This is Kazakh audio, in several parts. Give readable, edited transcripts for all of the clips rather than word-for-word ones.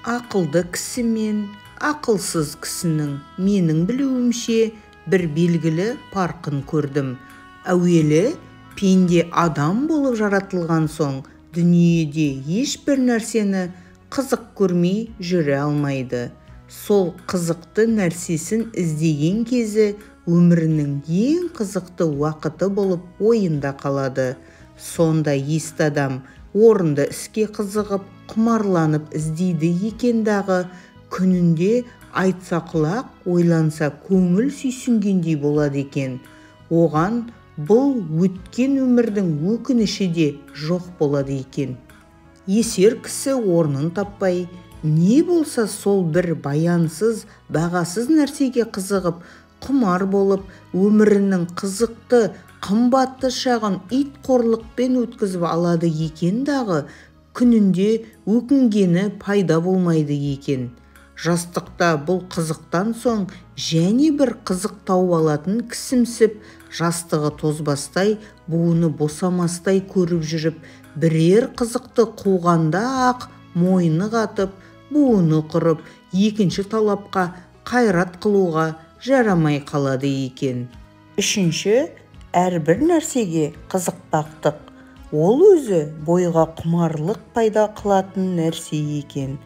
Ақылды кісі мен ақылсыз кісінің менің білуімше бір белгілі парқын көрдім. Әуелі пенде адам болып жаратылған соң дүниеде ешбір нәрсені қызық көрмей жүре алмайды. Сол қызықты нәрсесін іздеген кезі өмірінің ең қызықты уақыты болып ойында қалады. Сонда есті адам орынды іске қызығып, құмарланып іздейді екен дағы, күнінде айтса құлақ, ойланса көңіл сүйсінгендей болады екен. Оған бұл өткен өмірдің өкініші де жоқ болады екен. Есер кісі орнын таппай, не болса сол бір баянсыз, бағасыз нәрсеге қызығып, құмар болып, өмірінің қызықты, қымбатты шағын ит қорлықпен өткізіп алады екен дағы, күнінде өкінгені пайда болмайды екен. Жастықта бұл қызықтан соң және бір қызық тауып алатын кісімсіп, жастығы тозбастай, буыны босамастай көріп жүріп, бірер қызықты қуғанда ақ мойны қатып, буыны құрып, екінші талапқа қайрат қылуға жарамай қалады екен. Үшінші, әрбір нәрсеге қызықпақтық. Ол өзі бойға құмарлық пайда қылатын нәрсе екен.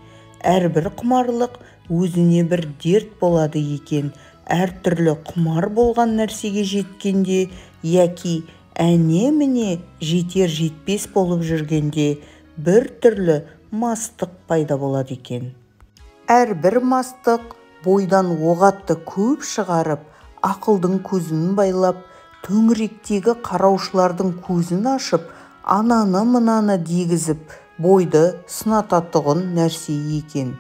Әрбір құмарлық өзіне бір дерт болады екен. Әртүрлі құмар болған нәрсеге жеткенде, яки әне-міне жетер-жетпес болып жүргенде, бір түрлі мастық пайда болады екен. Әрбір мастық бойдан оғатты көп шығарып, ақылдың көзін байлап, төңіректегі қараушылардың көзін ашып, ананы-мынаны дегізіп, бойды сынататұғын нәрсе екен.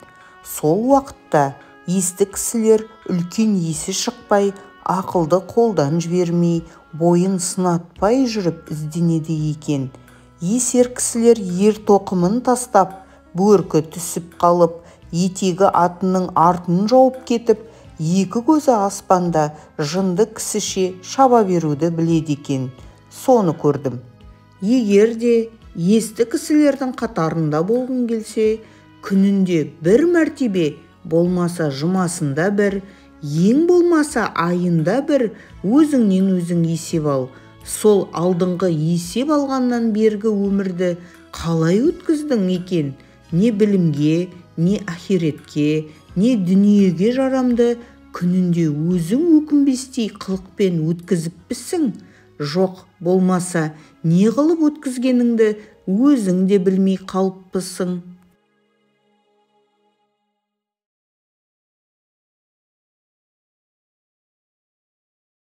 Сол уақытта есті кісілер үлкен есі шықпай, ақылды қолдан жібермей, бойын сынатпай жүріп ізденеді екен. Есер кісілер ер тоқымын тастап, бөркі түсіп қалып, етегі атының артын жауып кетіп, екі көзі аспанда жынды кісіше шаба беруді біледі екен. Соны көрдім. Егер де есті кісілердің қатарында болғың келсе, күнінде бір мәртебе, болмаса жұмасында бір, ең болмаса айында бір өзіңнен өзің есеп ал. Сол алдыңғы есеп алғаннан бергі өмірді қалай өткіздің екен? Не білімге, не ахиретке, не дүниеге жарамды күнінде өзің өкінбестей қылықпен өткізіппісің? Жоқ, болмаса не қылып өткізгеніңді өзің де білмей қалыппысың.